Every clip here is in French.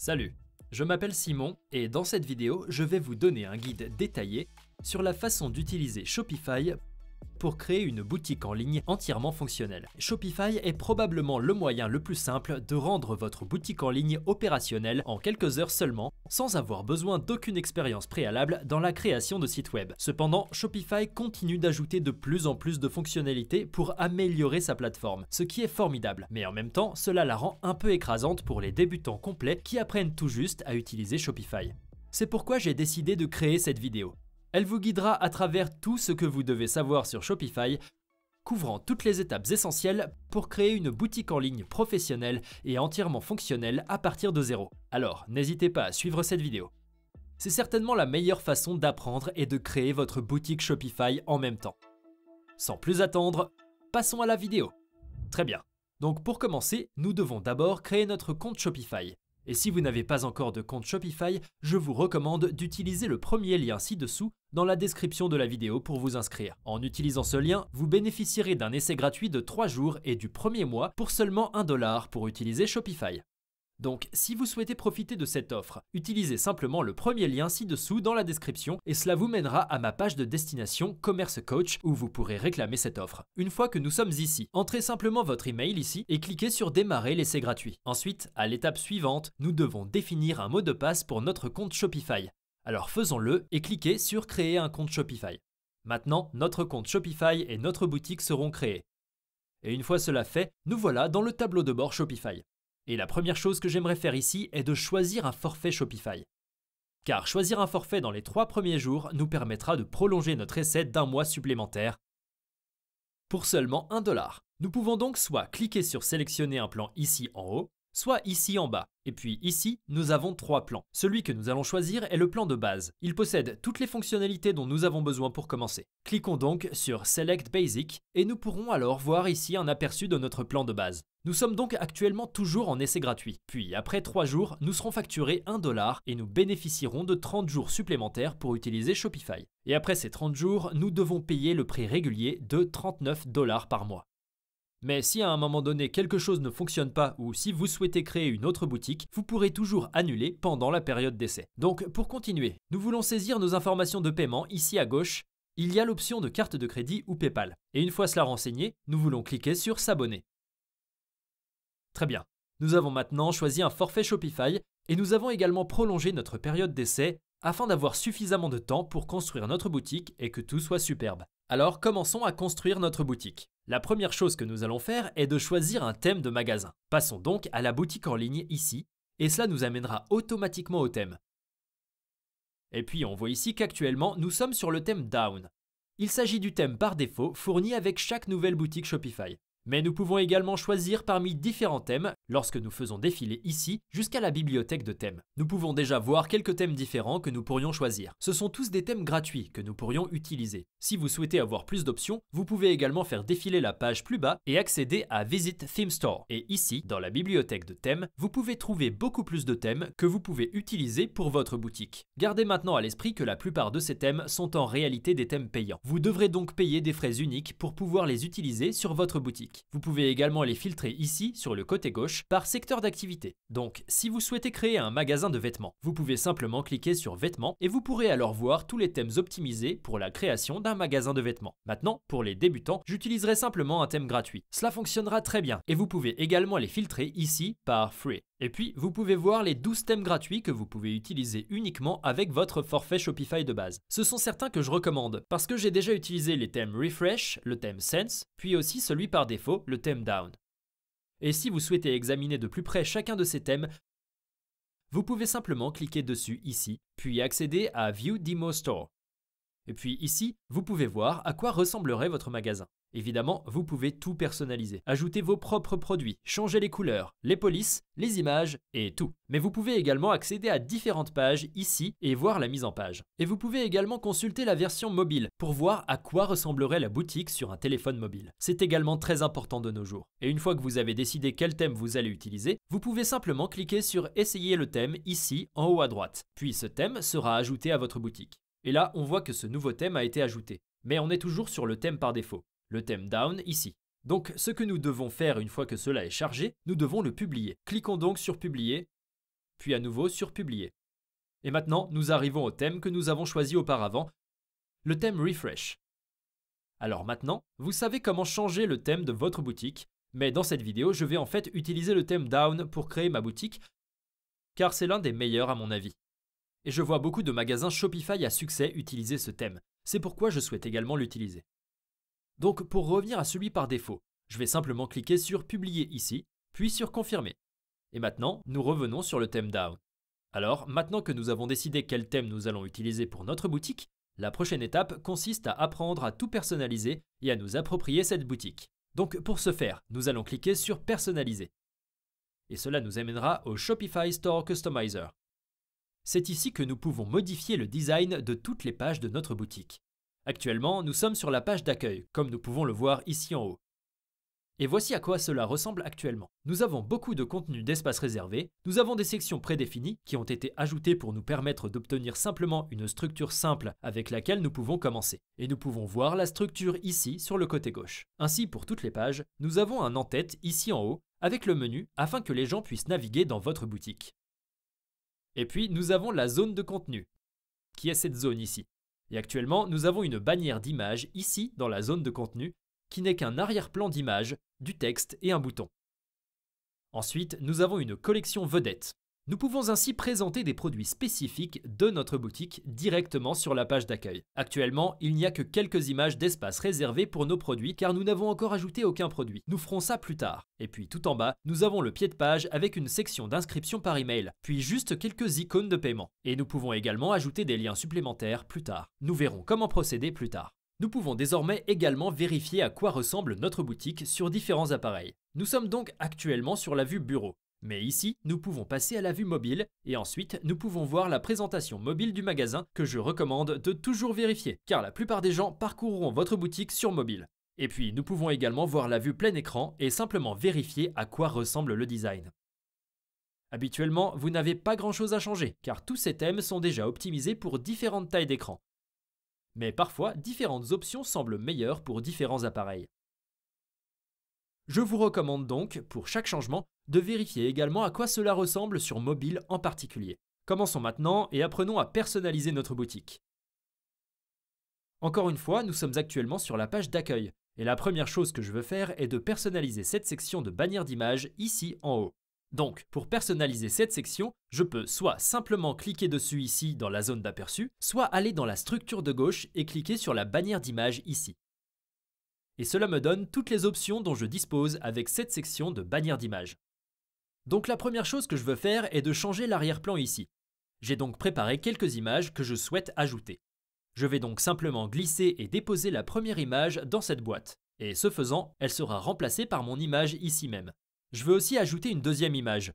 Salut, je m'appelle Simon et dans cette vidéo, je vais vous donner un guide détaillé sur la façon d'utiliser Shopify pour créer une boutique en ligne entièrement fonctionnelle. Shopify est probablement le moyen le plus simple de rendre votre boutique en ligne opérationnelle en quelques heures seulement, sans avoir besoin d'aucune expérience préalable dans la création de sites web. Cependant, Shopify continue d'ajouter de plus en plus de fonctionnalités pour améliorer sa plateforme, ce qui est formidable. Mais en même temps, cela la rend un peu écrasante pour les débutants complets qui apprennent tout juste à utiliser Shopify. C'est pourquoi j'ai décidé de créer cette vidéo. Elle vous guidera à travers tout ce que vous devez savoir sur Shopify, couvrant toutes les étapes essentielles pour créer une boutique en ligne professionnelle et entièrement fonctionnelle à partir de zéro. Alors, n'hésitez pas à suivre cette vidéo. C'est certainement la meilleure façon d'apprendre et de créer votre boutique Shopify en même temps. Sans plus attendre, passons à la vidéo. Très bien. Donc pour commencer, nous devons d'abord créer notre compte Shopify. Et si vous n'avez pas encore de compte Shopify, je vous recommande d'utiliser le premier lien ci-dessous dans la description de la vidéo pour vous inscrire. En utilisant ce lien, vous bénéficierez d'un essai gratuit de 3 jours et du premier mois pour seulement $1 pour utiliser Shopify. Donc, si vous souhaitez profiter de cette offre, utilisez simplement le premier lien ci-dessous dans la description et cela vous mènera à ma page de destination Commerce Coach où vous pourrez réclamer cette offre. Une fois que nous sommes ici, entrez simplement votre email ici et cliquez sur Démarrer l'essai gratuit. Ensuite, à l'étape suivante, nous devons définir un mot de passe pour notre compte Shopify. Alors faisons-le et cliquez sur Créer un compte Shopify. Maintenant, notre compte Shopify et notre boutique seront créés. Et une fois cela fait, nous voilà dans le tableau de bord Shopify. Et la première chose que j'aimerais faire ici est de choisir un forfait Shopify. Car choisir un forfait dans les 3 premiers jours nous permettra de prolonger notre essai d'1 mois supplémentaire pour seulement $1. Nous pouvons donc soit cliquer sur sélectionner un plan ici en haut, soit ici en bas. Et puis ici, nous avons 3 plans. Celui que nous allons choisir est le plan de base. Il possède toutes les fonctionnalités dont nous avons besoin pour commencer. Cliquons donc sur Select Basic et nous pourrons alors voir ici un aperçu de notre plan de base. Nous sommes donc actuellement toujours en essai gratuit. Puis après 3 jours, nous serons facturés $1 et nous bénéficierons de 30 jours supplémentaires pour utiliser Shopify. Et après ces 30 jours, nous devons payer le prix régulier de $39 par mois. Mais si à un moment donné quelque chose ne fonctionne pas ou si vous souhaitez créer une autre boutique, vous pourrez toujours annuler pendant la période d'essai. Donc pour continuer, nous voulons saisir nos informations de paiement ici à gauche. Il y a l'option de carte de crédit ou PayPal. Et une fois cela renseigné, nous voulons cliquer sur s'abonner. Très bien. Nous avons maintenant choisi un forfait Shopify et nous avons également prolongé notre période d'essai afin d'avoir suffisamment de temps pour construire notre boutique et que tout soit superbe. Alors commençons à construire notre boutique. La première chose que nous allons faire est de choisir un thème de magasin. Passons donc à la boutique en ligne ici et cela nous amènera automatiquement au thème. Et puis on voit ici qu'actuellement nous sommes sur le thème Down. Il s'agit du thème par défaut fourni avec chaque nouvelle boutique Shopify. Mais nous pouvons également choisir parmi différents thèmes lorsque nous faisons défiler ici jusqu'à la bibliothèque de thèmes. Nous pouvons déjà voir quelques thèmes différents que nous pourrions choisir. Ce sont tous des thèmes gratuits que nous pourrions utiliser. Si vous souhaitez avoir plus d'options, vous pouvez également faire défiler la page plus bas et accéder à Visit Theme Store. Et ici, dans la bibliothèque de thèmes, vous pouvez trouver beaucoup plus de thèmes que vous pouvez utiliser pour votre boutique. Gardez maintenant à l'esprit que la plupart de ces thèmes sont en réalité des thèmes payants. Vous devrez donc payer des frais uniques pour pouvoir les utiliser sur votre boutique. Vous pouvez également les filtrer ici sur le côté gauche par secteur d'activité. Donc si vous souhaitez créer un magasin de vêtements, vous pouvez simplement cliquer sur vêtements et vous pourrez alors voir tous les thèmes optimisés pour la création d'un magasin de vêtements. Maintenant, pour les débutants, j'utiliserai simplement un thème gratuit. Cela fonctionnera très bien et vous pouvez également les filtrer ici par Free. Et puis, vous pouvez voir les 12 thèmes gratuits que vous pouvez utiliser uniquement avec votre forfait Shopify de base. Ce sont certains que je recommande parce que j'ai déjà utilisé les thèmes Refresh, le thème Sense, puis aussi celui par défaut, le thème Down. Et si vous souhaitez examiner de plus près chacun de ces thèmes, vous pouvez simplement cliquer dessus ici, puis accéder à View Demo Store. Et puis ici, vous pouvez voir à quoi ressemblerait votre magasin. Évidemment, vous pouvez tout personnaliser, ajouter vos propres produits, changer les couleurs, les polices, les images et tout. Mais vous pouvez également accéder à différentes pages ici et voir la mise en page. Et vous pouvez également consulter la version mobile pour voir à quoi ressemblerait la boutique sur un téléphone mobile. C'est également très important de nos jours. Et une fois que vous avez décidé quel thème vous allez utiliser, vous pouvez simplement cliquer sur Essayer le thème ici en haut à droite. Puis ce thème sera ajouté à votre boutique. Et là, on voit que ce nouveau thème a été ajouté. Mais on est toujours sur le thème par défaut. Le thème Down ici. Donc ce que nous devons faire une fois que cela est chargé, nous devons le publier. Cliquons donc sur Publier puis à nouveau sur Publier. Et maintenant, nous arrivons au thème que nous avons choisi auparavant, le thème Refresh. Alors maintenant, vous savez comment changer le thème de votre boutique, mais dans cette vidéo, je vais en fait utiliser le thème Down pour créer ma boutique, car c'est l'un des meilleurs à mon avis. Et je vois beaucoup de magasins Shopify à succès utiliser ce thème, c'est pourquoi je souhaite également l'utiliser. Donc pour revenir à celui par défaut, je vais simplement cliquer sur Publier ici, puis sur Confirmer. Et maintenant, nous revenons sur le thème Down. Alors, maintenant que nous avons décidé quel thème nous allons utiliser pour notre boutique, la prochaine étape consiste à apprendre à tout personnaliser et à nous approprier cette boutique. Donc pour ce faire, nous allons cliquer sur Personnaliser. Et cela nous amènera au Shopify Store Customizer. C'est ici que nous pouvons modifier le design de toutes les pages de notre boutique. Actuellement, nous sommes sur la page d'accueil, comme nous pouvons le voir ici en haut. Et voici à quoi cela ressemble actuellement. Nous avons beaucoup de contenu d'espace réservé, nous avons des sections prédéfinies qui ont été ajoutées pour nous permettre d'obtenir simplement une structure simple avec laquelle nous pouvons commencer. Et nous pouvons voir la structure ici sur le côté gauche. Ainsi, pour toutes les pages, nous avons un en-tête ici en haut avec le menu afin que les gens puissent naviguer dans votre boutique. Et puis, nous avons la zone de contenu, qui est cette zone ici. Et actuellement, nous avons une bannière d'image ici dans la zone de contenu qui n'est qu'un arrière-plan d'image, du texte et un bouton. Ensuite, nous avons une collection vedette. Nous pouvons ainsi présenter des produits spécifiques de notre boutique directement sur la page d'accueil. Actuellement, il n'y a que quelques images d'espace réservés pour nos produits car nous n'avons encore ajouté aucun produit. Nous ferons ça plus tard. Et puis tout en bas, nous avons le pied de page avec une section d'inscription par email, puis juste quelques icônes de paiement. Et nous pouvons également ajouter des liens supplémentaires plus tard. Nous verrons comment procéder plus tard. Nous pouvons désormais également vérifier à quoi ressemble notre boutique sur différents appareils. Nous sommes donc actuellement sur la vue bureau. Mais ici, nous pouvons passer à la vue mobile et ensuite, nous pouvons voir la présentation mobile du magasin que je recommande de toujours vérifier, car la plupart des gens parcourront votre boutique sur mobile. Et puis, nous pouvons également voir la vue plein écran et simplement vérifier à quoi ressemble le design. Habituellement, vous n'avez pas grand-chose à changer, car tous ces thèmes sont déjà optimisés pour différentes tailles d'écran. Mais parfois, différentes options semblent meilleures pour différents appareils. Je vous recommande donc, pour chaque changement, de vérifier également à quoi cela ressemble sur mobile en particulier. Commençons maintenant et apprenons à personnaliser notre boutique. Encore une fois, nous sommes actuellement sur la page d'accueil, et la première chose que je veux faire est de personnaliser cette section de bannière d'image ici en haut. Donc, pour personnaliser cette section, je peux soit simplement cliquer dessus ici dans la zone d'aperçu, soit aller dans la structure de gauche et cliquer sur la bannière d'image ici. Et cela me donne toutes les options dont je dispose avec cette section de bannière d'image. Donc la première chose que je veux faire est de changer l'arrière-plan ici. J'ai donc préparé quelques images que je souhaite ajouter. Je vais donc simplement glisser et déposer la première image dans cette boîte. Et ce faisant, elle sera remplacée par mon image ici même. Je veux aussi ajouter une deuxième image.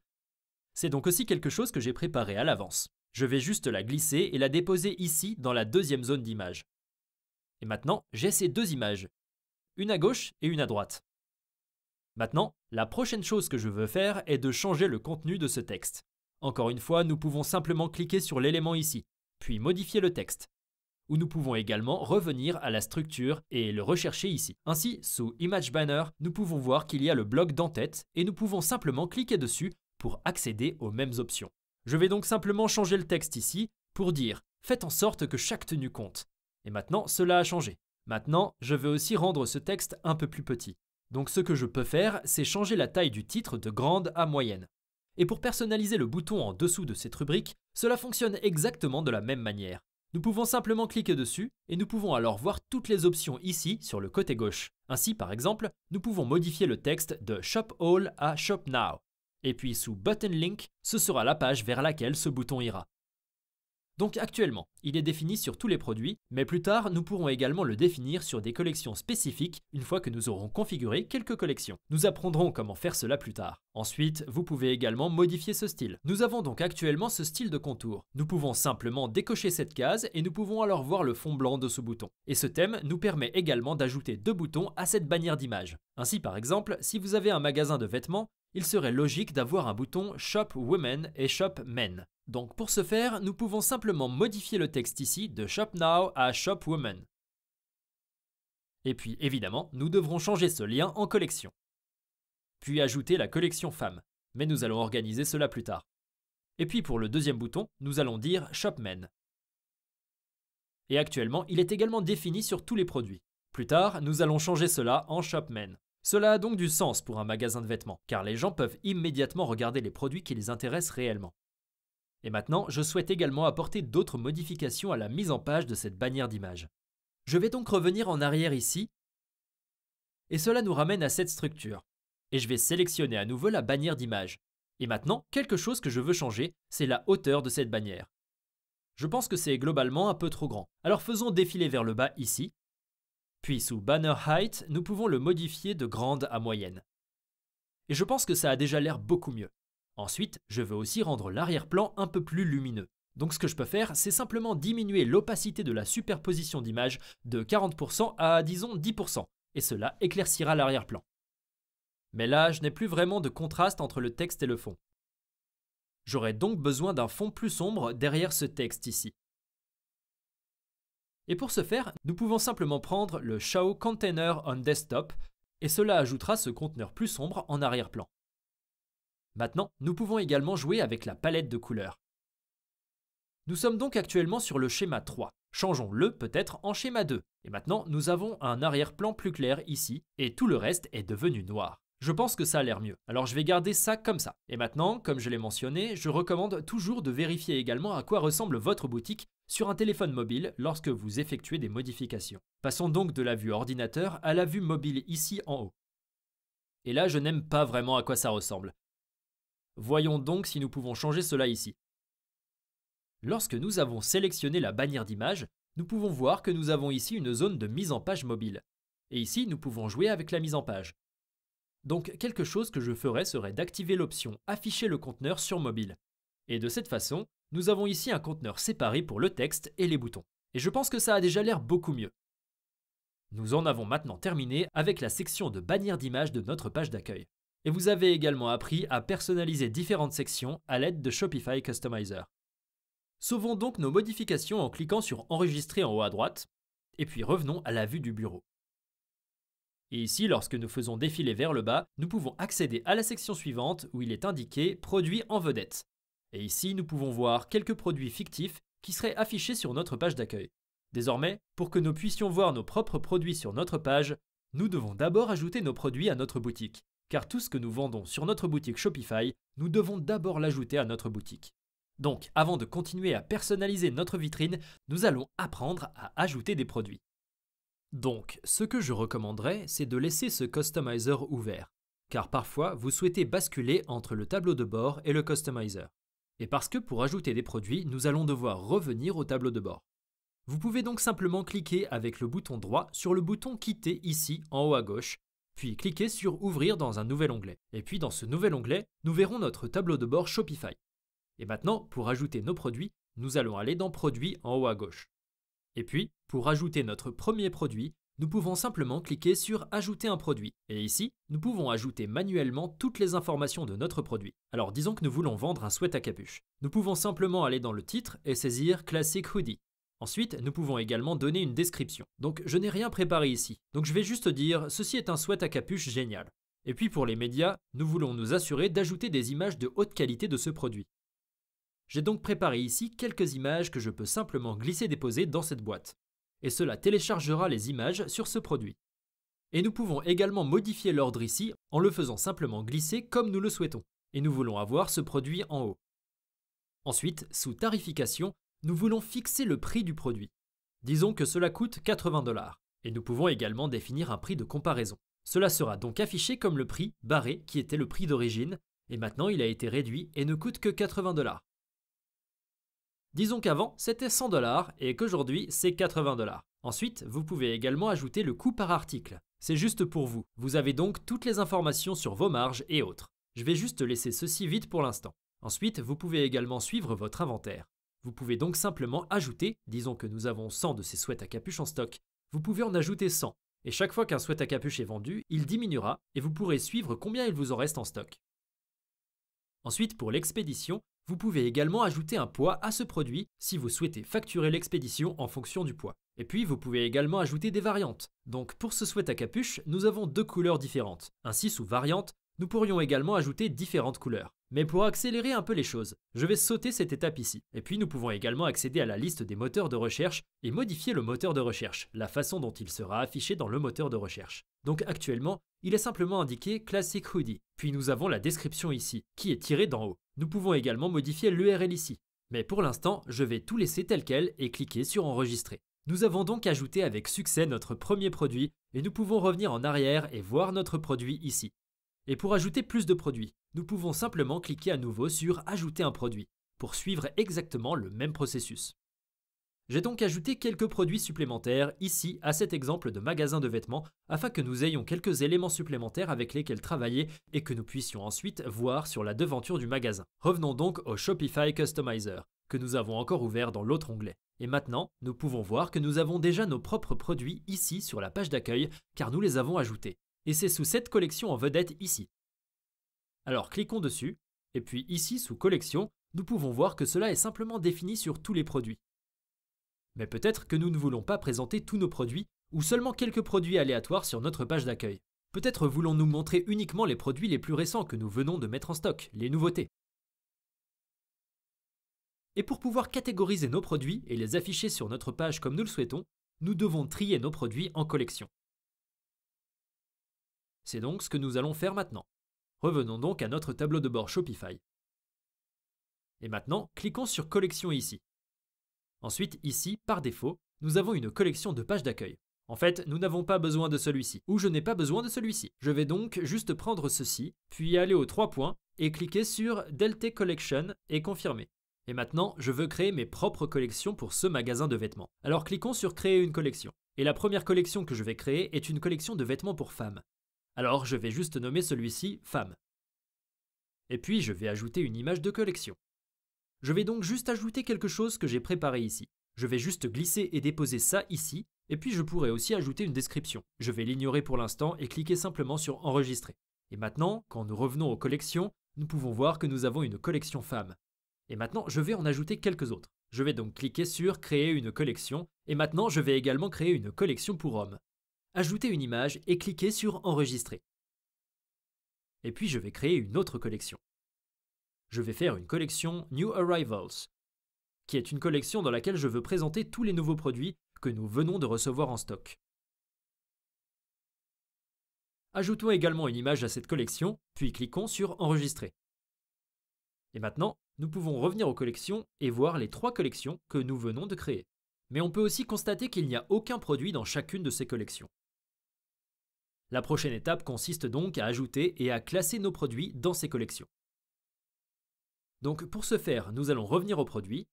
C'est donc aussi quelque chose que j'ai préparé à l'avance. Je vais juste la glisser et la déposer ici dans la deuxième zone d'image. Et maintenant, j'ai ces deux images. Une à gauche et une à droite. Maintenant, la prochaine chose que je veux faire est de changer le contenu de ce texte. Encore une fois, nous pouvons simplement cliquer sur l'élément ici, puis modifier le texte. Ou nous pouvons également revenir à la structure et le rechercher ici. Ainsi, sous Image Banner, nous pouvons voir qu'il y a le bloc d'en-tête et nous pouvons simplement cliquer dessus pour accéder aux mêmes options. Je vais donc simplement changer le texte ici pour dire « Faites en sorte que chaque tenue compte ». Et maintenant, cela a changé. Maintenant, je veux aussi rendre ce texte un peu plus petit. Donc ce que je peux faire, c'est changer la taille du titre de grande à moyenne. Et pour personnaliser le bouton en dessous de cette rubrique, cela fonctionne exactement de la même manière. Nous pouvons simplement cliquer dessus et nous pouvons alors voir toutes les options ici sur le côté gauche. Ainsi, par exemple, nous pouvons modifier le texte de Shop All à Shop Now. Et puis sous Button Link, ce sera la page vers laquelle ce bouton ira. Donc actuellement, il est défini sur tous les produits, mais plus tard, nous pourrons également le définir sur des collections spécifiques une fois que nous aurons configuré quelques collections. Nous apprendrons comment faire cela plus tard. Ensuite, vous pouvez également modifier ce style. Nous avons donc actuellement ce style de contour. Nous pouvons simplement décocher cette case et nous pouvons alors voir le fond blanc de ce bouton. Et ce thème nous permet également d'ajouter deux boutons à cette bannière d'image. Ainsi par exemple, si vous avez un magasin de vêtements, il serait logique d'avoir un bouton Shop Women et Shop Men. Donc pour ce faire, nous pouvons simplement modifier le texte ici de Shop Now à Shop Women. Et puis évidemment, nous devrons changer ce lien en collection. Puis ajouter la collection femmes, mais nous allons organiser cela plus tard. Et puis pour le deuxième bouton, nous allons dire Shop Men. Et actuellement, il est également défini sur tous les produits. Plus tard, nous allons changer cela en Shop Men. Cela a donc du sens pour un magasin de vêtements, car les gens peuvent immédiatement regarder les produits qui les intéressent réellement. Et maintenant, je souhaite également apporter d'autres modifications à la mise en page de cette bannière d'image. Je vais donc revenir en arrière ici, et cela nous ramène à cette structure. Et je vais sélectionner à nouveau la bannière d'image. Et maintenant, quelque chose que je veux changer, c'est la hauteur de cette bannière. Je pense que c'est globalement un peu trop grand. Alors faisons défiler vers le bas ici. Puis sous Banner Height, nous pouvons le modifier de grande à moyenne. Et je pense que ça a déjà l'air beaucoup mieux. Ensuite, je veux aussi rendre l'arrière-plan un peu plus lumineux. Donc ce que je peux faire, c'est simplement diminuer l'opacité de la superposition d'images de 40% à, disons, 10%. Et cela éclaircira l'arrière-plan. Mais là, je n'ai plus vraiment de contraste entre le texte et le fond. J'aurai donc besoin d'un fond plus sombre derrière ce texte ici. Et pour ce faire, nous pouvons simplement prendre le Show Container on Desktop et cela ajoutera ce conteneur plus sombre en arrière-plan. Maintenant, nous pouvons également jouer avec la palette de couleurs. Nous sommes donc actuellement sur le schéma 3. Changeons-le peut-être en schéma 2. Et maintenant, nous avons un arrière-plan plus clair ici et tout le reste est devenu noir. Je pense que ça a l'air mieux, alors je vais garder ça comme ça. Et maintenant, comme je l'ai mentionné, je recommande toujours de vérifier également à quoi ressemble votre boutique sur un téléphone mobile lorsque vous effectuez des modifications. Passons donc de la vue ordinateur à la vue mobile ici en haut. Et là, je n'aime pas vraiment à quoi ça ressemble. Voyons donc si nous pouvons changer cela ici. Lorsque nous avons sélectionné la bannière d'image, nous pouvons voir que nous avons ici une zone de mise en page mobile. Et ici, nous pouvons jouer avec la mise en page. Donc quelque chose que je ferais serait d'activer l'option « Afficher le conteneur sur mobile ». Et de cette façon, nous avons ici un conteneur séparé pour le texte et les boutons. Et je pense que ça a déjà l'air beaucoup mieux. Nous en avons maintenant terminé avec la section de bannière d'image de notre page d'accueil. Et vous avez également appris à personnaliser différentes sections à l'aide de Shopify Customizer. Sauvons donc nos modifications en cliquant sur « Enregistrer » en haut à droite, et puis revenons à la vue du bureau. Et ici, lorsque nous faisons défiler vers le bas, nous pouvons accéder à la section suivante où il est indiqué « Produits en vedette ». Et ici, nous pouvons voir quelques produits fictifs qui seraient affichés sur notre page d'accueil. Désormais, pour que nous puissions voir nos propres produits sur notre page, nous devons d'abord ajouter nos produits à notre boutique. Car tout ce que nous vendons sur notre boutique Shopify, nous devons d'abord l'ajouter à notre boutique. Donc, avant de continuer à personnaliser notre vitrine, nous allons apprendre à ajouter des produits. Donc, ce que je recommanderais, c'est de laisser ce customizer ouvert, car parfois vous souhaitez basculer entre le tableau de bord et le customizer. Et parce que pour ajouter des produits, nous allons devoir revenir au tableau de bord. Vous pouvez donc simplement cliquer avec le bouton droit sur le bouton Quitter ici en haut à gauche, puis cliquer sur Ouvrir dans un nouvel onglet. Et puis dans ce nouvel onglet, nous verrons notre tableau de bord Shopify. Et maintenant, pour ajouter nos produits, nous allons aller dans Produits en haut à gauche. Et puis, pour ajouter notre premier produit, nous pouvons simplement cliquer sur Ajouter un produit. Et ici, nous pouvons ajouter manuellement toutes les informations de notre produit. Alors disons que nous voulons vendre un sweat à capuche. Nous pouvons simplement aller dans le titre et saisir Classic Hoodie. Ensuite, nous pouvons également donner une description. Donc je n'ai rien préparé ici. Donc je vais juste dire « Ceci est un sweat à capuche génial ». Et puis pour les médias, nous voulons nous assurer d'ajouter des images de haute qualité de ce produit. J'ai donc préparé ici quelques images que je peux simplement glisser-déposer dans cette boîte. Et cela téléchargera les images sur ce produit. Et nous pouvons également modifier l'ordre ici en le faisant simplement glisser comme nous le souhaitons. Et nous voulons avoir ce produit en haut. Ensuite, sous tarification, nous voulons fixer le prix du produit. Disons que cela coûte 80 $. Et nous pouvons également définir un prix de comparaison. Cela sera donc affiché comme le prix barré qui était le prix d'origine, et maintenant il a été réduit et ne coûte que 80 $. Disons qu'avant c'était 100 $ et qu'aujourd'hui c'est 80 $. Ensuite, vous pouvez également ajouter le coût par article. C'est juste pour vous. Vous avez donc toutes les informations sur vos marges et autres. Je vais juste laisser ceci vide pour l'instant. Ensuite, vous pouvez également suivre votre inventaire. Vous pouvez donc simplement ajouter, disons que nous avons 100 de ces sweats à capuche en stock. Vous pouvez en ajouter 100. Et chaque fois qu'un sweat à capuche est vendu, il diminuera et vous pourrez suivre combien il vous en reste en stock. Ensuite, pour l'expédition, vous pouvez également ajouter un poids à ce produit si vous souhaitez facturer l'expédition en fonction du poids. Et puis, vous pouvez également ajouter des variantes. Donc, pour ce sweat à capuche, nous avons deux couleurs différentes. Ainsi, sous variante, nous pourrions également ajouter différentes couleurs. Mais pour accélérer un peu les choses, je vais sauter cette étape ici. Et puis nous pouvons également accéder à la liste des moteurs de recherche et modifier le moteur de recherche, la façon dont il sera affiché dans le moteur de recherche. Donc actuellement, il est simplement indiqué Classic Hoodie. Puis nous avons la description ici, qui est tirée d'en haut. Nous pouvons également modifier l'URL ici. Mais pour l'instant, je vais tout laisser tel quel et cliquer sur Enregistrer. Nous avons donc ajouté avec succès notre premier produit et nous pouvons revenir en arrière et voir notre produit ici. Et pour ajouter plus de produits, nous pouvons simplement cliquer à nouveau sur Ajouter un produit pour suivre exactement le même processus. J'ai donc ajouté quelques produits supplémentaires ici à cet exemple de magasin de vêtements afin que nous ayons quelques éléments supplémentaires avec lesquels travailler et que nous puissions ensuite voir sur la devanture du magasin. Revenons donc au Shopify Customizer que nous avons encore ouvert dans l'autre onglet. Et maintenant, nous pouvons voir que nous avons déjà nos propres produits ici sur la page d'accueil car nous les avons ajoutés. Et c'est sous cette collection en vedette ici. Alors cliquons dessus, et puis ici sous collection, nous pouvons voir que cela est simplement défini sur tous les produits. Mais peut-être que nous ne voulons pas présenter tous nos produits ou seulement quelques produits aléatoires sur notre page d'accueil. Peut-être voulons-nous montrer uniquement les produits les plus récents que nous venons de mettre en stock, les nouveautés. Et pour pouvoir catégoriser nos produits et les afficher sur notre page comme nous le souhaitons, nous devons trier nos produits en collection. C'est donc ce que nous allons faire maintenant. Revenons donc à notre tableau de bord Shopify. Et maintenant, cliquons sur Collection ici. Ensuite, ici, par défaut, nous avons une collection de pages d'accueil. En fait, nous n'avons pas besoin de celui-ci, ou je n'ai pas besoin de celui-ci. Je vais donc juste prendre ceci, puis aller aux 3 points et cliquer sur Delete Collection et confirmer. Et maintenant, je veux créer mes propres collections pour ce magasin de vêtements. Alors cliquons sur Créer une collection. Et la première collection que je vais créer est une collection de vêtements pour femmes. Alors je vais juste nommer celui-ci Femmes. Et puis je vais ajouter une image de collection. Je vais donc juste ajouter quelque chose que j'ai préparé ici. Je vais juste glisser et déposer ça ici, et puis je pourrais aussi ajouter une description. Je vais l'ignorer pour l'instant et cliquer simplement sur Enregistrer. Et maintenant, quand nous revenons aux collections, nous pouvons voir que nous avons une collection Femmes. Et maintenant, je vais en ajouter quelques autres. Je vais donc cliquer sur Créer une collection, et maintenant je vais également créer une collection pour hommes. Ajouter une image et cliquer sur Enregistrer. Et puis je vais créer une autre collection. Je vais faire une collection New Arrivals, qui est une collection dans laquelle je veux présenter tous les nouveaux produits que nous venons de recevoir en stock. Ajoutons également une image à cette collection, puis cliquons sur Enregistrer. Et maintenant, nous pouvons revenir aux collections et voir les 3 collections que nous venons de créer. Mais on peut aussi constater qu'il n'y a aucun produit dans chacune de ces collections. La prochaine étape consiste donc à ajouter et à classer nos produits dans ces collections. Donc pour ce faire, nous allons revenir aux produits,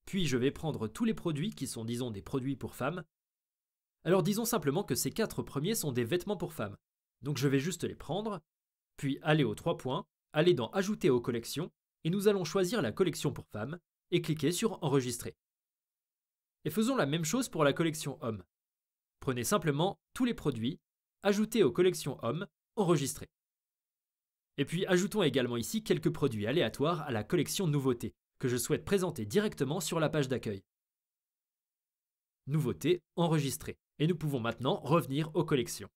puis je vais prendre tous les produits qui sont disons des produits pour femmes. Alors disons simplement que ces 4 premiers sont des vêtements pour femmes. Donc je vais juste les prendre, puis aller aux 3 points, aller dans Ajouter aux collections, et nous allons choisir la collection pour femmes, et cliquer sur Enregistrer. Et faisons la même chose pour la collection hommes. Prenez simplement tous les produits, ajoutez aux collections hommes, enregistrez. Et puis ajoutons également ici quelques produits aléatoires à la collection nouveautés, que je souhaite présenter directement sur la page d'accueil. Nouveautés, enregistrées. Et nous pouvons maintenant revenir aux collections.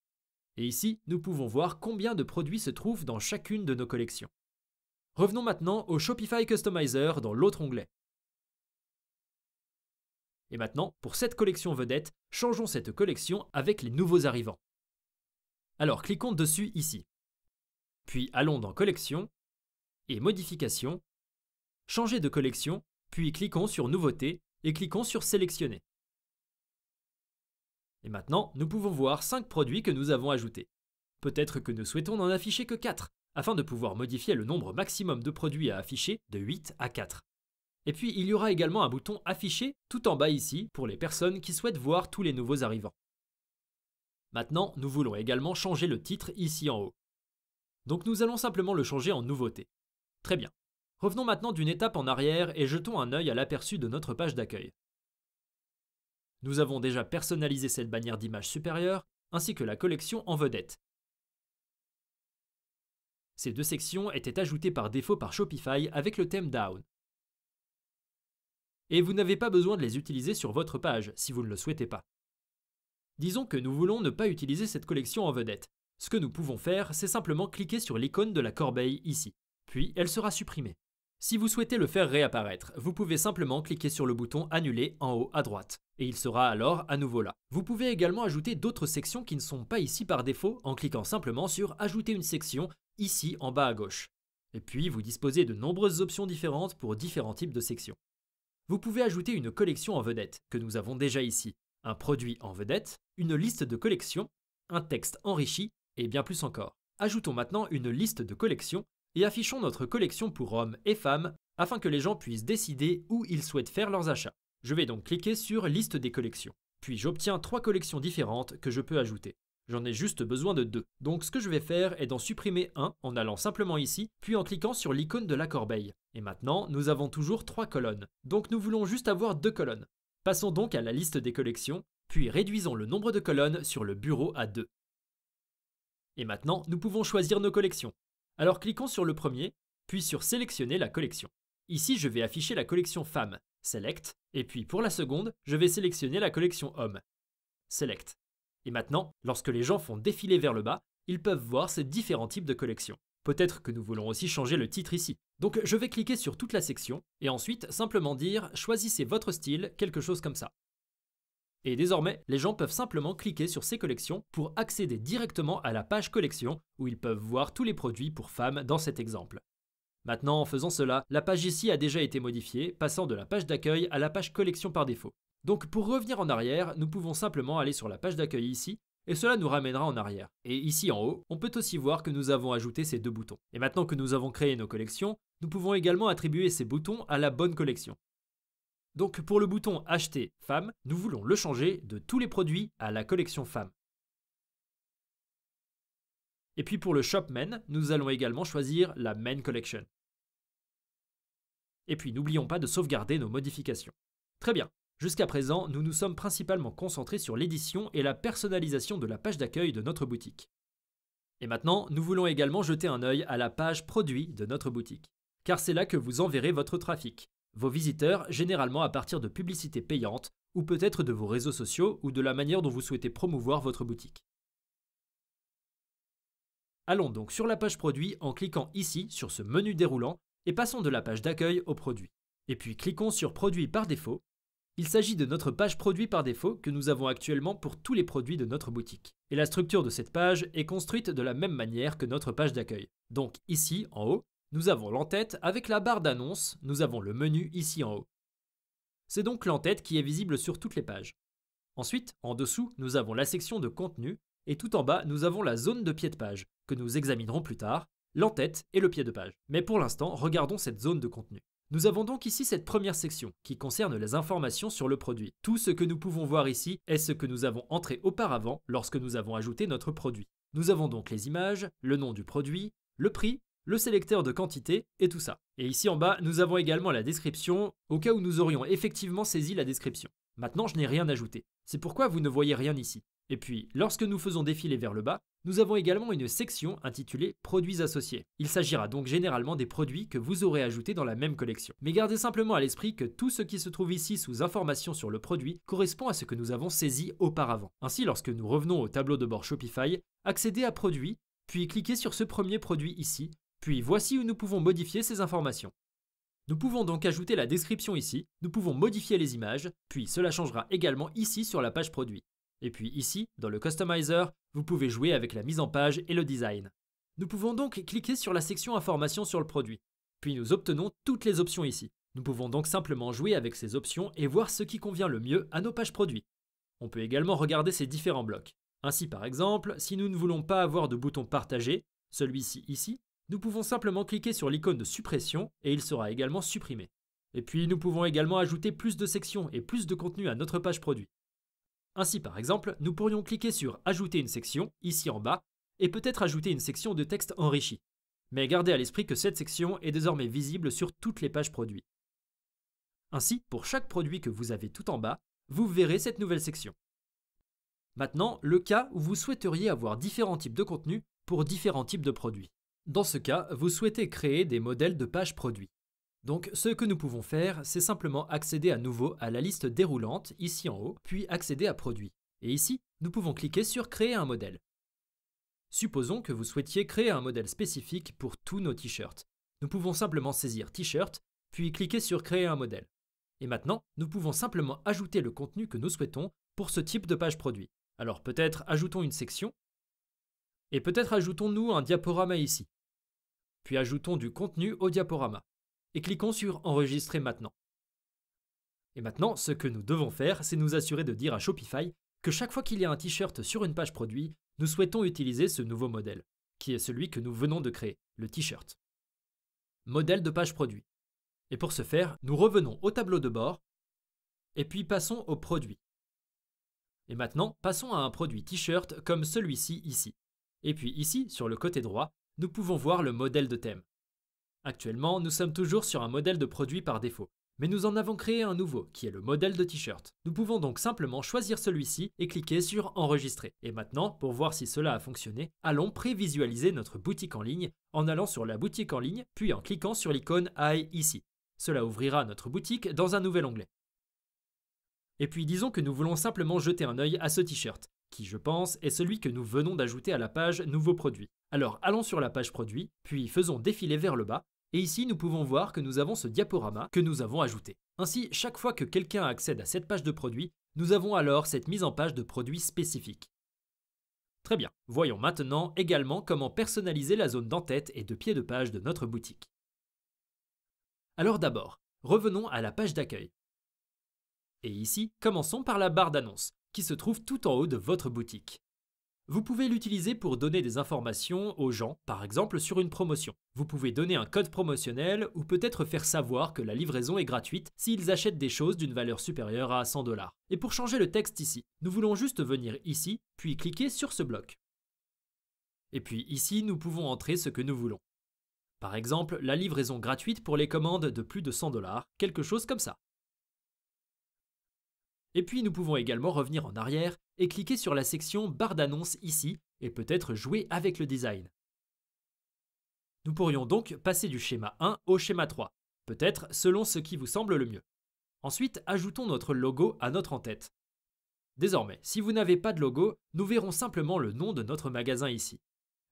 Et ici, nous pouvons voir combien de produits se trouvent dans chacune de nos collections. Revenons maintenant au Shopify Customizer dans l'autre onglet. Et maintenant, pour cette collection vedette, changeons cette collection avec les nouveaux arrivants. Alors cliquons dessus ici. Puis allons dans Collection et Modifications, Changer de collection, puis cliquons sur Nouveautés et cliquons sur Sélectionner. Et maintenant, nous pouvons voir 5 produits que nous avons ajoutés. Peut-être que nous souhaitons n'en afficher que 4, afin de pouvoir modifier le nombre maximum de produits à afficher de 8 à 4. Et puis il y aura également un bouton Afficher tout en bas ici pour les personnes qui souhaitent voir tous les nouveaux arrivants. Maintenant, nous voulons également changer le titre ici en haut. Donc nous allons simplement le changer en Nouveauté. Très bien. Revenons maintenant d'une étape en arrière et jetons un œil à l'aperçu de notre page d'accueil. Nous avons déjà personnalisé cette bannière d'image supérieure, ainsi que la collection en vedette. Ces 2 sections étaient ajoutées par défaut par Shopify avec le thème Down. Et vous n'avez pas besoin de les utiliser sur votre page si vous ne le souhaitez pas. Disons que nous voulons ne pas utiliser cette collection en vedette. Ce que nous pouvons faire, c'est simplement cliquer sur l'icône de la corbeille ici. puis elle sera supprimée. Si vous souhaitez le faire réapparaître, vous pouvez simplement cliquer sur le bouton Annuler en haut à droite, et il sera alors à nouveau là. Vous pouvez également ajouter d'autres sections qui ne sont pas ici par défaut en cliquant simplement sur Ajouter une section ici en bas à gauche. Et puis vous disposez de nombreuses options différentes pour différents types de sections. Vous pouvez ajouter une collection en vedette, que nous avons déjà ici, un produit en vedette, une liste de collections, un texte enrichi et bien plus encore. Ajoutons maintenant une liste de collections et affichons notre collection pour hommes et femmes afin que les gens puissent décider où ils souhaitent faire leurs achats. Je vais donc cliquer sur Liste des collections. Puis j'obtiens 3 collections différentes que je peux ajouter. J'en ai juste besoin de 2. Donc ce que je vais faire est d'en supprimer un en allant simplement ici, puis en cliquant sur l'icône de la corbeille. Et maintenant, nous avons toujours 3 colonnes. Donc nous voulons juste avoir 2 colonnes. Passons donc à la liste des collections, puis réduisons le nombre de colonnes sur le bureau à 2. Et maintenant, nous pouvons choisir nos collections. Alors cliquons sur le premier, puis sur Sélectionner la collection. Ici, je vais afficher la collection Femmes, Select, et puis pour la seconde, je vais sélectionner la collection Hommes, Select. Et maintenant, lorsque les gens font défiler vers le bas, ils peuvent voir ces différents types de collections. Peut-être que nous voulons aussi changer le titre ici. Donc je vais cliquer sur toute la section, et ensuite simplement dire « Choisissez votre style », quelque chose comme ça. Et désormais, les gens peuvent simplement cliquer sur ces collections pour accéder directement à la page collection où ils peuvent voir tous les produits pour femmes dans cet exemple. Maintenant, en faisant cela, la page ici a déjà été modifiée, passant de la page d'accueil à la page collection par défaut. Donc pour revenir en arrière, nous pouvons simplement aller sur la page d'accueil ici, et cela nous ramènera en arrière. Et ici en haut, on peut aussi voir que nous avons ajouté ces 2 boutons. Et maintenant que nous avons créé nos collections, nous pouvons également attribuer ces boutons à la bonne collection. Donc pour le bouton Acheter Femmes, nous voulons le changer de tous les produits à la collection Femmes. Et puis pour le Shop Men, nous allons également choisir la Men Collection. Et puis n'oublions pas de sauvegarder nos modifications. Très bien, jusqu'à présent, nous nous sommes principalement concentrés sur l'édition et la personnalisation de la page d'accueil de notre boutique. Et maintenant, nous voulons également jeter un œil à la page Produits de notre boutique, car c'est là que vous enverrez votre trafic. Vos visiteurs, généralement à partir de publicités payantes, ou peut-être de vos réseaux sociaux ou de la manière dont vous souhaitez promouvoir votre boutique. Allons donc sur la page produit en cliquant ici sur ce menu déroulant et passons de la page d'accueil au produit. Et puis cliquons sur Produit par défaut. Il s'agit de notre page produit par défaut que nous avons actuellement pour tous les produits de notre boutique. Et la structure de cette page est construite de la même manière que notre page d'accueil. Donc ici, en haut, nous avons l'entête avec la barre d'annonce, nous avons le menu ici en haut. C'est donc l'entête qui est visible sur toutes les pages. Ensuite, en dessous, nous avons la section de contenu et tout en bas, nous avons la zone de pied de page, que nous examinerons plus tard, l'entête et le pied de page. Mais pour l'instant, regardons cette zone de contenu. Nous avons donc ici cette première section qui concerne les informations sur le produit. Tout ce que nous pouvons voir ici est ce que nous avons entré auparavant lorsque nous avons ajouté notre produit. Nous avons donc les images, le nom du produit, le prix, le sélecteur de quantité et tout ça. Et ici en bas, nous avons également la description, au cas où nous aurions effectivement saisi la description. Maintenant, je n'ai rien ajouté. C'est pourquoi vous ne voyez rien ici. Et puis, lorsque nous faisons défiler vers le bas, nous avons également une section intitulée « Produits associés ». Il s'agira donc généralement des produits que vous aurez ajoutés dans la même collection. Mais gardez simplement à l'esprit que tout ce qui se trouve ici sous information sur le produit correspond à ce que nous avons saisi auparavant. Ainsi, lorsque nous revenons au tableau de bord Shopify, accédez à « Produits », puis cliquez sur ce premier produit ici, puis voici où nous pouvons modifier ces informations. Nous pouvons donc ajouter la description ici, nous pouvons modifier les images, puis cela changera également ici sur la page produit. Et puis ici, dans le Customizer, vous pouvez jouer avec la mise en page et le design. Nous pouvons donc cliquer sur la section Informations sur le produit. Puis nous obtenons toutes les options ici. Nous pouvons donc simplement jouer avec ces options et voir ce qui convient le mieux à nos pages produits. On peut également regarder ces différents blocs. Ainsi par exemple, si nous ne voulons pas avoir de bouton Partager, celui-ci ici, nous pouvons simplement cliquer sur l'icône de suppression et il sera également supprimé. Et puis nous pouvons également ajouter plus de sections et plus de contenu à notre page produit. Ainsi par exemple, nous pourrions cliquer sur Ajouter une section, ici en bas, et peut-être ajouter une section de texte enrichi. Mais gardez à l'esprit que cette section est désormais visible sur toutes les pages produits. Ainsi, pour chaque produit que vous avez tout en bas, vous verrez cette nouvelle section. Maintenant, le cas où vous souhaiteriez avoir différents types de contenus pour différents types de produits. Dans ce cas, vous souhaitez créer des modèles de pages produits. Donc ce que nous pouvons faire, c'est simplement accéder à nouveau à la liste déroulante, ici en haut, puis accéder à Produits. Et ici, nous pouvons cliquer sur Créer un modèle. Supposons que vous souhaitiez créer un modèle spécifique pour tous nos t-shirts. Nous pouvons simplement saisir T-shirt, puis cliquer sur Créer un modèle. Et maintenant, nous pouvons simplement ajouter le contenu que nous souhaitons pour ce type de page produit. Alors peut-être ajoutons une section, et peut-être ajoutons-nous un diaporama ici. Puis ajoutons du contenu au diaporama, et cliquons sur Enregistrer maintenant. Et maintenant, ce que nous devons faire, c'est nous assurer de dire à Shopify que chaque fois qu'il y a un t-shirt sur une page produit, nous souhaitons utiliser ce nouveau modèle, qui est celui que nous venons de créer, le t-shirt. Modèle de page produit. Et pour ce faire, nous revenons au tableau de bord, et puis passons au produit. Et maintenant, passons à un produit t-shirt comme celui-ci ici. Et puis ici, sur le côté droit, nous pouvons voir le modèle de thème. Actuellement, nous sommes toujours sur un modèle de produit par défaut, mais nous en avons créé un nouveau, qui est le modèle de t-shirt. Nous pouvons donc simplement choisir celui-ci et cliquer sur Enregistrer. Et maintenant, pour voir si cela a fonctionné, allons prévisualiser notre boutique en ligne en allant sur la boutique en ligne, puis en cliquant sur l'icône I ici. Cela ouvrira notre boutique dans un nouvel onglet. Et puis disons que nous voulons simplement jeter un œil à ce t-shirt, qui je pense est celui que nous venons d'ajouter à la page Nouveau produit. Alors allons sur la page produit, puis faisons défiler vers le bas, et ici nous pouvons voir que nous avons ce diaporama que nous avons ajouté. Ainsi, chaque fois que quelqu'un accède à cette page de produit, nous avons alors cette mise en page de produit spécifique. Très bien, voyons maintenant également comment personnaliser la zone d'en-tête et de pied de page de notre boutique. Alors d'abord, revenons à la page d'accueil. Et ici, commençons par la barre d'annonce, qui se trouve tout en haut de votre boutique. Vous pouvez l'utiliser pour donner des informations aux gens, par exemple sur une promotion. Vous pouvez donner un code promotionnel ou peut-être faire savoir que la livraison est gratuite s'ils achètent des choses d'une valeur supérieure à 100 $. Et pour changer le texte ici, nous voulons juste venir ici, puis cliquer sur ce bloc. Et puis ici, nous pouvons entrer ce que nous voulons. Par exemple, la livraison gratuite pour les commandes de plus de 100 $, quelque chose comme ça. Et puis nous pouvons également revenir en arrière et cliquer sur la section barre d'annonce ici et peut-être jouer avec le design. Nous pourrions donc passer du schéma 1 au schéma 3, peut-être selon ce qui vous semble le mieux. Ensuite, ajoutons notre logo à notre en-tête. Désormais, si vous n'avez pas de logo, nous verrons simplement le nom de notre magasin ici.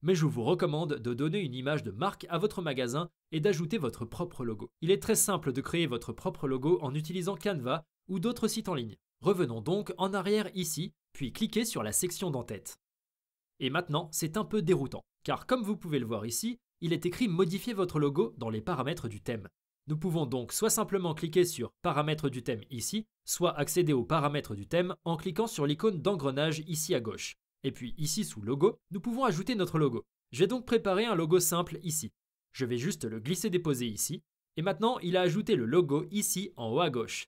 Mais je vous recommande de donner une image de marque à votre magasin et d'ajouter votre propre logo. Il est très simple de créer votre propre logo en utilisant Canva ou d'autres sites en ligne. Revenons donc en arrière ici, puis cliquez sur la section d'en-tête. Et maintenant, c'est un peu déroutant, car comme vous pouvez le voir ici, il est écrit « Modifier votre logo » dans les paramètres du thème. Nous pouvons donc soit simplement cliquer sur « Paramètres du thème » ici, soit accéder aux paramètres du thème en cliquant sur l'icône d'engrenage ici à gauche. Et puis ici sous Logo, nous pouvons ajouter notre logo. J'ai donc préparé un logo simple ici. Je vais juste le glisser-déposer ici, et maintenant il a ajouté le logo ici en haut à gauche.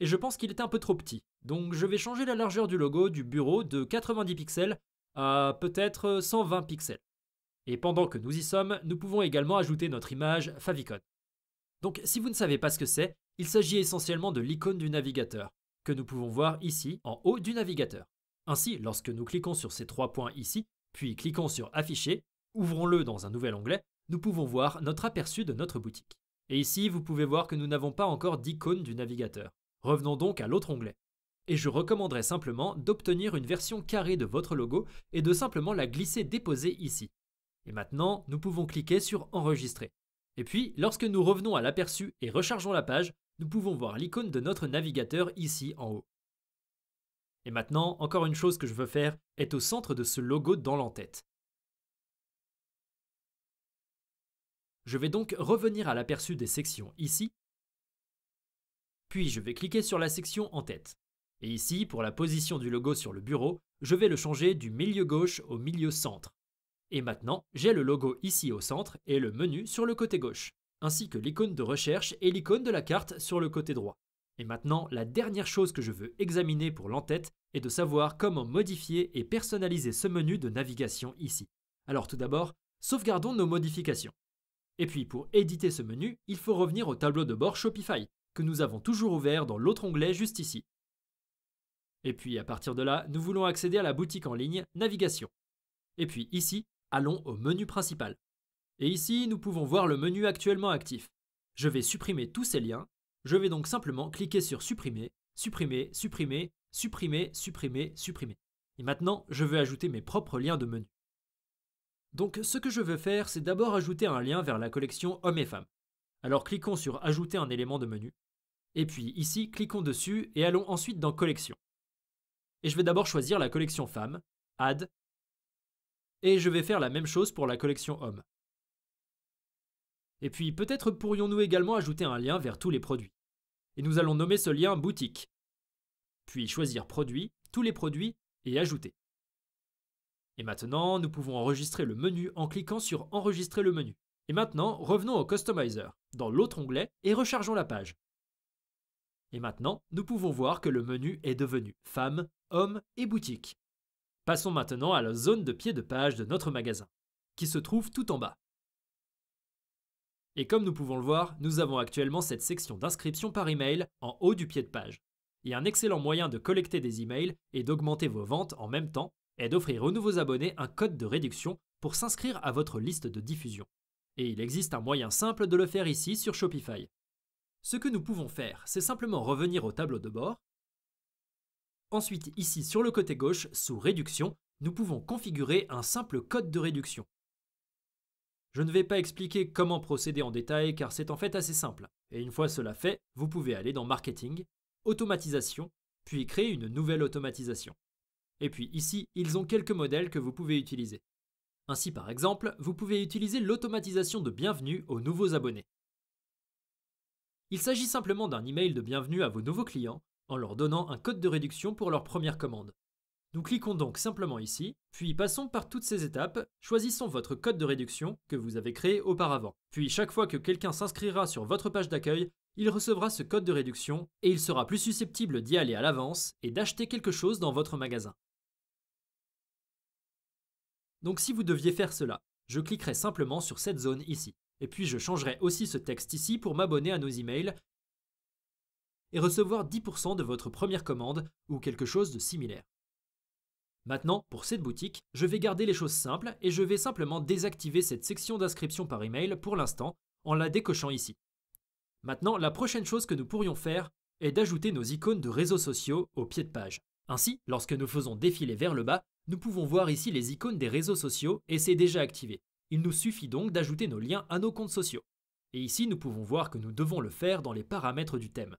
Et je pense qu'il est un peu trop petit, donc je vais changer la largeur du logo du bureau de 90 pixels à peut-être 120 pixels. Et pendant que nous y sommes, nous pouvons également ajouter notre image favicon. Donc si vous ne savez pas ce que c'est, il s'agit essentiellement de l'icône du navigateur, que nous pouvons voir ici en haut du navigateur. Ainsi, lorsque nous cliquons sur ces 3 points ici, puis cliquons sur Afficher, ouvrons-le dans un nouvel onglet, nous pouvons voir notre aperçu de notre boutique. Et ici, vous pouvez voir que nous n'avons pas encore d'icône du navigateur. Revenons donc à l'autre onglet. Et je recommanderais simplement d'obtenir une version carrée de votre logo et de simplement la glisser-déposer ici. Et maintenant, nous pouvons cliquer sur Enregistrer. Et puis, lorsque nous revenons à l'aperçu et rechargeons la page, nous pouvons voir l'icône de notre navigateur ici en haut. Et maintenant, encore une chose que je veux faire est au centre de ce logo dans l'en-tête. Je vais donc revenir à l'aperçu des sections ici, puis je vais cliquer sur la section en tête. Et ici, pour la position du logo sur le bureau, je vais le changer du milieu gauche au milieu centre. Et maintenant, j'ai le logo ici au centre et le menu sur le côté gauche, ainsi que l'icône de recherche et l'icône de la carte sur le côté droit. Et maintenant, la dernière chose que je veux examiner pour l'en-tête est de savoir comment modifier et personnaliser ce menu de navigation ici. Alors tout d'abord, sauvegardons nos modifications. Et puis pour éditer ce menu, il faut revenir au tableau de bord Shopify, que nous avons toujours ouvert dans l'autre onglet juste ici. Et puis à partir de là, nous voulons accéder à la boutique en ligne Navigation. Et puis ici, allons au menu principal. Et ici, nous pouvons voir le menu actuellement actif. Je vais supprimer tous ces liens. Je vais donc simplement cliquer sur Supprimer, Supprimer, Supprimer, Supprimer, Supprimer, Supprimer. Et maintenant, je veux ajouter mes propres liens de menu. Donc ce que je veux faire, c'est d'abord ajouter un lien vers la collection hommes et femmes. Alors cliquons sur ajouter un élément de menu. Et puis ici, cliquons dessus et allons ensuite dans collection. Et je vais d'abord choisir la collection femmes, add, et je vais faire la même chose pour la collection hommes. Et puis peut-être pourrions-nous également ajouter un lien vers tous les produits. Et nous allons nommer ce lien boutique. Puis choisir produit, tous les produits et ajouter. Et maintenant, nous pouvons enregistrer le menu en cliquant sur enregistrer le menu. Et maintenant, revenons au Customizer, dans l'autre onglet, et rechargeons la page. Et maintenant, nous pouvons voir que le menu est devenu femmes, hommes et boutique. Passons maintenant à la zone de pied de page de notre magasin, qui se trouve tout en bas. Et comme nous pouvons le voir, nous avons actuellement cette section d'inscription par email en haut du pied de page. Et un excellent moyen de collecter des emails et d'augmenter vos ventes en même temps est d'offrir aux nouveaux abonnés un code de réduction pour s'inscrire à votre liste de diffusion. Et il existe un moyen simple de le faire ici sur Shopify. Ce que nous pouvons faire, c'est simplement revenir au tableau de bord. Ensuite, ici sur le côté gauche, sous Réduction, nous pouvons configurer un simple code de réduction. Je ne vais pas expliquer comment procéder en détail car c'est en fait assez simple. Et une fois cela fait, vous pouvez aller dans Marketing, Automatisation, puis créer une nouvelle automatisation. Et puis ici, ils ont quelques modèles que vous pouvez utiliser. Ainsi par exemple, vous pouvez utiliser l'automatisation de bienvenue aux nouveaux abonnés. Il s'agit simplement d'un email de bienvenue à vos nouveaux clients en leur donnant un code de réduction pour leur première commande. Nous cliquons donc simplement ici, puis passons par toutes ces étapes, choisissons votre code de réduction que vous avez créé auparavant. Puis chaque fois que quelqu'un s'inscrira sur votre page d'accueil, il recevra ce code de réduction et il sera plus susceptible d'y aller à l'avance et d'acheter quelque chose dans votre magasin. Donc si vous deviez faire cela, je cliquerai simplement sur cette zone ici. Et puis je changerai aussi ce texte ici pour m'abonner à nos emails et recevoir 10% de votre première commande ou quelque chose de similaire. Maintenant, pour cette boutique, je vais garder les choses simples et je vais simplement désactiver cette section d'inscription par email pour l'instant en la décochant ici. Maintenant, la prochaine chose que nous pourrions faire est d'ajouter nos icônes de réseaux sociaux au pied de page. Ainsi, lorsque nous faisons défiler vers le bas, nous pouvons voir ici les icônes des réseaux sociaux et c'est déjà activé. Il nous suffit donc d'ajouter nos liens à nos comptes sociaux. Et ici, nous pouvons voir que nous devons le faire dans les paramètres du thème.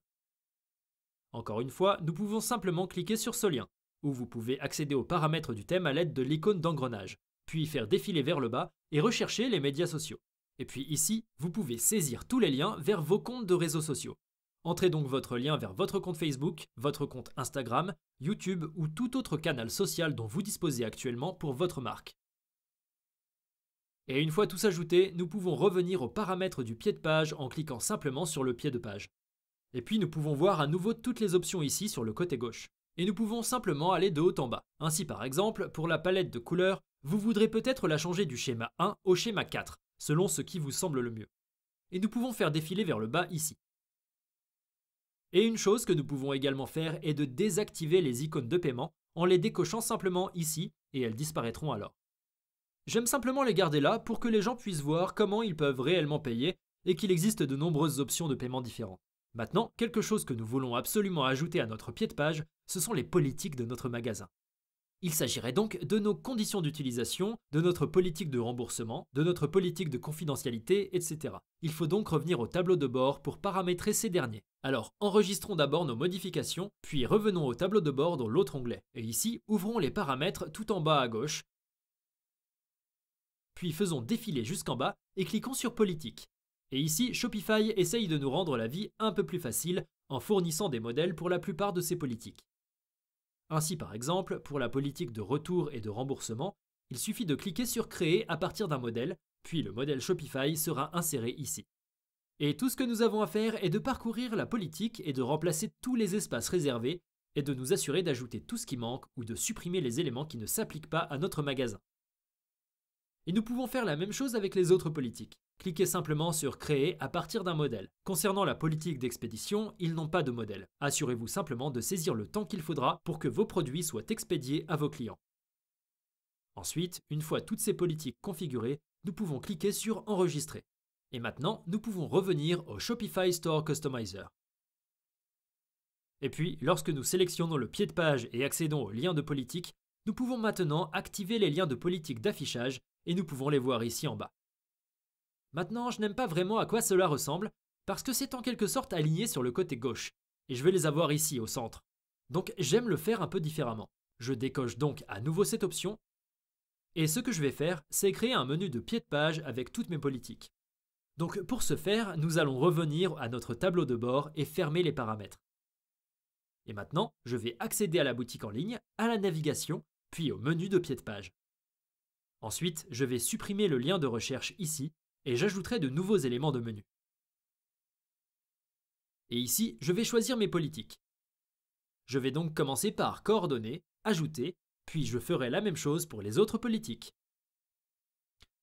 Encore une fois, nous pouvons simplement cliquer sur ce lien, où vous pouvez accéder aux paramètres du thème à l'aide de l'icône d'engrenage, puis faire défiler vers le bas et rechercher les médias sociaux. Et puis ici, vous pouvez saisir tous les liens vers vos comptes de réseaux sociaux. Entrez donc votre lien vers votre compte Facebook, votre compte Instagram, YouTube ou tout autre canal social dont vous disposez actuellement pour votre marque. Et une fois tous ajoutés, nous pouvons revenir aux paramètres du pied de page en cliquant simplement sur le pied de page. Et puis nous pouvons voir à nouveau toutes les options ici sur le côté gauche. Et nous pouvons simplement aller de haut en bas. Ainsi par exemple, pour la palette de couleurs, vous voudrez peut-être la changer du schéma 1 au schéma 4, selon ce qui vous semble le mieux. Et nous pouvons faire défiler vers le bas ici. Et une chose que nous pouvons également faire est de désactiver les icônes de paiement en les décochant simplement ici et elles disparaîtront alors. J'aime simplement les garder là pour que les gens puissent voir comment ils peuvent réellement payer et qu'il existe de nombreuses options de paiement différentes. Maintenant, quelque chose que nous voulons absolument ajouter à notre pied de page, ce sont les politiques de notre magasin. Il s'agirait donc de nos conditions d'utilisation, de notre politique de remboursement, de notre politique de confidentialité, etc. Il faut donc revenir au tableau de bord pour paramétrer ces derniers. Alors, enregistrons d'abord nos modifications, puis revenons au tableau de bord dans l'autre onglet. Et ici, ouvrons les paramètres tout en bas à gauche, puis faisons défiler jusqu'en bas et cliquons sur politique. Et ici, Shopify essaye de nous rendre la vie un peu plus facile en fournissant des modèles pour la plupart de ces politiques. Ainsi par exemple, pour la politique de retour et de remboursement, il suffit de cliquer sur Créer à partir d'un modèle, puis le modèle Shopify sera inséré ici. Et tout ce que nous avons à faire est de parcourir la politique et de remplacer tous les espaces réservés et de nous assurer d'ajouter tout ce qui manque ou de supprimer les éléments qui ne s'appliquent pas à notre magasin. Et nous pouvons faire la même chose avec les autres politiques. Cliquez simplement sur Créer à partir d'un modèle. Concernant la politique d'expédition, ils n'ont pas de modèle. Assurez-vous simplement de saisir le temps qu'il faudra pour que vos produits soient expédiés à vos clients. Ensuite, une fois toutes ces politiques configurées, nous pouvons cliquer sur Enregistrer. Et maintenant, nous pouvons revenir au Shopify Store Customizer. Et puis, lorsque nous sélectionnons le pied de page et accédons aux liens de politique, nous pouvons maintenant activer les liens de politique d'affichage et nous pouvons les voir ici en bas. Maintenant, je n'aime pas vraiment à quoi cela ressemble, parce que c'est en quelque sorte aligné sur le côté gauche, et je vais les avoir ici au centre. Donc j'aime le faire un peu différemment. Je décoche donc à nouveau cette option, et ce que je vais faire, c'est créer un menu de pied de page avec toutes mes politiques. Donc pour ce faire, nous allons revenir à notre tableau de bord et fermer les paramètres. Et maintenant, je vais accéder à la boutique en ligne, à la navigation, puis au menu de pied de page. Ensuite, je vais supprimer le lien de recherche ici, et j'ajouterai de nouveaux éléments de menu. Et ici, je vais choisir mes politiques. Je vais donc commencer par coordonner, ajouter, puis je ferai la même chose pour les autres politiques.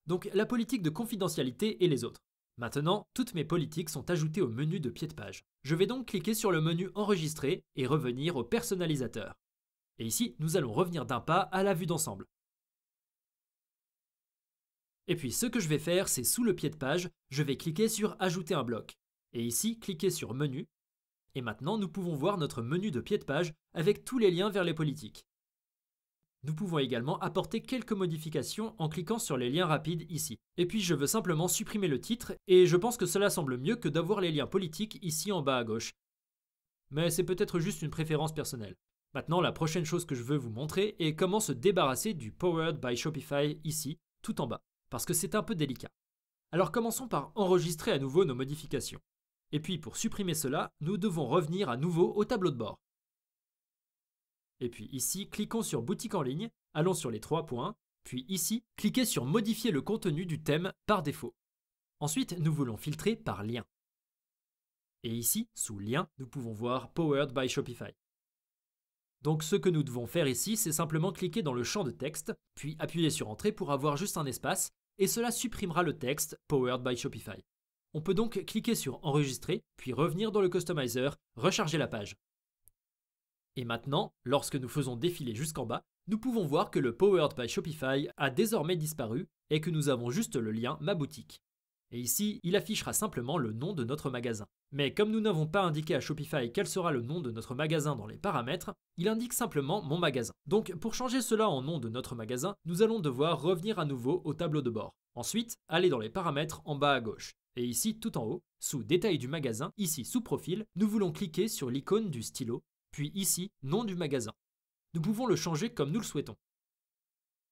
Donc la politique de confidentialité et les autres. Maintenant, toutes mes politiques sont ajoutées au menu de pied de page. Je vais donc cliquer sur le menu Enregistrer et revenir au personnalisateur. Et ici, nous allons revenir d'un pas à la vue d'ensemble. Et puis ce que je vais faire, c'est sous le pied de page, je vais cliquer sur Ajouter un bloc. Et ici, cliquer sur Menu. Et maintenant, nous pouvons voir notre menu de pied de page avec tous les liens vers les politiques. Nous pouvons également apporter quelques modifications en cliquant sur les liens rapides ici. Et puis je veux simplement supprimer le titre, et je pense que cela semble mieux que d'avoir les liens politiques ici en bas à gauche. Mais c'est peut-être juste une préférence personnelle. Maintenant, la prochaine chose que je veux vous montrer est comment se débarrasser du Powered by Shopify ici, tout en bas, parce que c'est un peu délicat. Alors commençons par enregistrer à nouveau nos modifications. Et puis pour supprimer cela, nous devons revenir à nouveau au tableau de bord. Et puis ici, cliquons sur Boutique en ligne, allons sur les 3 points, puis ici, cliquez sur Modifier le contenu du thème par défaut. Ensuite, nous voulons filtrer par lien. Et ici, sous Lien, nous pouvons voir Powered by Shopify. Donc ce que nous devons faire ici, c'est simplement cliquer dans le champ de texte, puis appuyer sur Entrée pour avoir juste un espace, et cela supprimera le texte Powered by Shopify. On peut donc cliquer sur Enregistrer, puis revenir dans le Customizer, recharger la page. Et maintenant, lorsque nous faisons défiler jusqu'en bas, nous pouvons voir que le Powered by Shopify a désormais disparu et que nous avons juste le lien Ma boutique. Et ici, il affichera simplement le nom de notre magasin. Mais comme nous n'avons pas indiqué à Shopify quel sera le nom de notre magasin dans les paramètres, il indique simplement Mon magasin. Donc pour changer cela en nom de notre magasin, nous allons devoir revenir à nouveau au tableau de bord. Ensuite, aller dans les paramètres en bas à gauche. Et ici, tout en haut, sous Détail du magasin, ici sous Profil, nous voulons cliquer sur l'icône du stylo, puis ici, Nom du magasin. Nous pouvons le changer comme nous le souhaitons.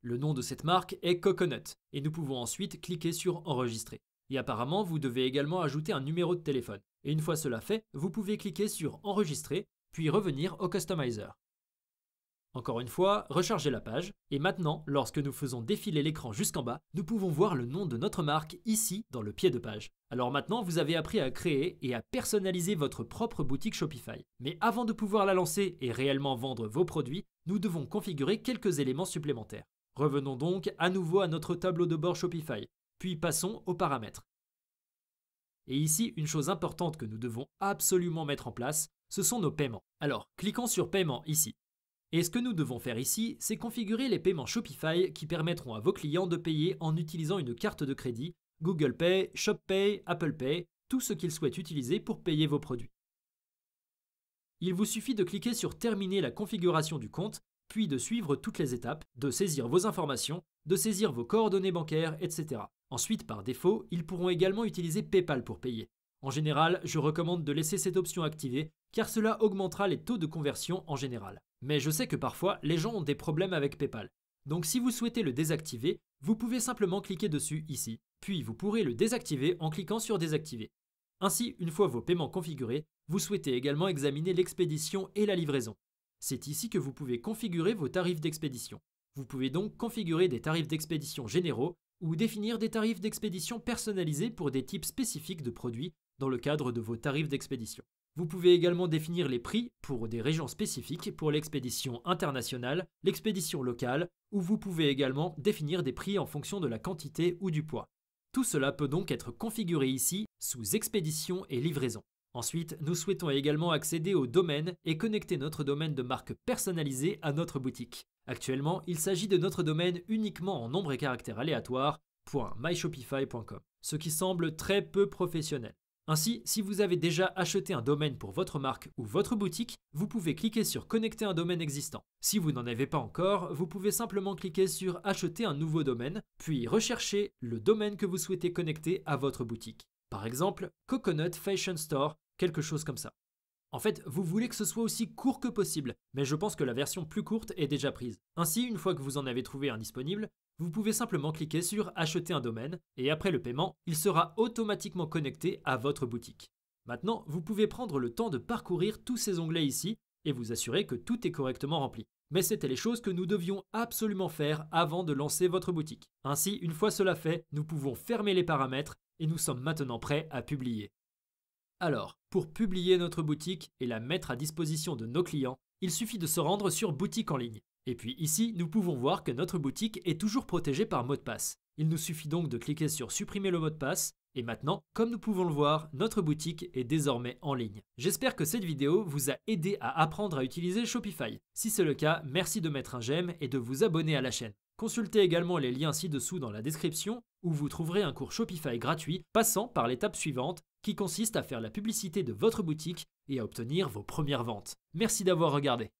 Le nom de cette marque est Coconut, et nous pouvons ensuite cliquer sur Enregistrer. Et apparemment, vous devez également ajouter un numéro de téléphone. Et une fois cela fait, vous pouvez cliquer sur Enregistrer, puis revenir au Customizer. Encore une fois, recharger la page, et maintenant, lorsque nous faisons défiler l'écran jusqu'en bas, nous pouvons voir le nom de notre marque ici dans le pied de page. Alors maintenant, vous avez appris à créer et à personnaliser votre propre boutique Shopify. Mais avant de pouvoir la lancer et réellement vendre vos produits, nous devons configurer quelques éléments supplémentaires. Revenons donc à nouveau à notre tableau de bord Shopify, puis passons aux paramètres. Et ici, une chose importante que nous devons absolument mettre en place, ce sont nos paiements. Alors, cliquons sur Paiement ici. Et ce que nous devons faire ici, c'est configurer les paiements Shopify qui permettront à vos clients de payer en utilisant une carte de crédit, Google Pay, ShopPay, Apple Pay, tout ce qu'ils souhaitent utiliser pour payer vos produits. Il vous suffit de cliquer sur Terminer la configuration du compte, puis de suivre toutes les étapes, de saisir vos informations, de saisir vos coordonnées bancaires, etc. Ensuite, par défaut, ils pourront également utiliser PayPal pour payer. En général, je recommande de laisser cette option activée car cela augmentera les taux de conversion en général. Mais je sais que parfois, les gens ont des problèmes avec PayPal. Donc si vous souhaitez le désactiver, vous pouvez simplement cliquer dessus ici, puis vous pourrez le désactiver en cliquant sur Désactiver. Ainsi, une fois vos paiements configurés, vous souhaitez également examiner l'expédition et la livraison. C'est ici que vous pouvez configurer vos tarifs d'expédition. Vous pouvez donc configurer des tarifs d'expédition généraux ou définir des tarifs d'expédition personnalisés pour des types spécifiques de produits dans le cadre de vos tarifs d'expédition. Vous pouvez également définir les prix pour des régions spécifiques pour l'expédition internationale, l'expédition locale, ou vous pouvez également définir des prix en fonction de la quantité ou du poids. Tout cela peut donc être configuré ici sous Expédition et livraison. Ensuite, nous souhaitons également accéder au domaine et connecter notre domaine de marque personnalisé à notre boutique. Actuellement, il s'agit de notre domaine uniquement en nombre et caractères aléatoires .myshopify.com, ce qui semble très peu professionnel. Ainsi, si vous avez déjà acheté un domaine pour votre marque ou votre boutique, vous pouvez cliquer sur Connecter un domaine existant. Si vous n'en avez pas encore, vous pouvez simplement cliquer sur Acheter un nouveau domaine, puis rechercher le domaine que vous souhaitez connecter à votre boutique. Par exemple, Coconut Fashion Store, quelque chose comme ça. En fait, vous voulez que ce soit aussi court que possible, mais je pense que la version plus courte est déjà prise. Ainsi, une fois que vous en avez trouvé un disponible, vous pouvez simplement cliquer sur Acheter un domaine, et après le paiement, il sera automatiquement connecté à votre boutique. Maintenant, vous pouvez prendre le temps de parcourir tous ces onglets ici, et vous assurer que tout est correctement rempli. Mais c'était les choses que nous devions absolument faire avant de lancer votre boutique. Ainsi, une fois cela fait, nous pouvons fermer les paramètres, et nous sommes maintenant prêts à publier. Alors, pour publier notre boutique et la mettre à disposition de nos clients, il suffit de se rendre sur Boutique en ligne. Et puis ici, nous pouvons voir que notre boutique est toujours protégée par mot de passe. Il nous suffit donc de cliquer sur Supprimer le mot de passe, et maintenant, comme nous pouvons le voir, notre boutique est désormais en ligne. J'espère que cette vidéo vous a aidé à apprendre à utiliser Shopify. Si c'est le cas, merci de mettre un j'aime et de vous abonner à la chaîne. Consultez également les liens ci-dessous dans la description où vous trouverez un cours Shopify gratuit passant par l'étape suivante qui consiste à faire la publicité de votre boutique et à obtenir vos premières ventes. Merci d'avoir regardé.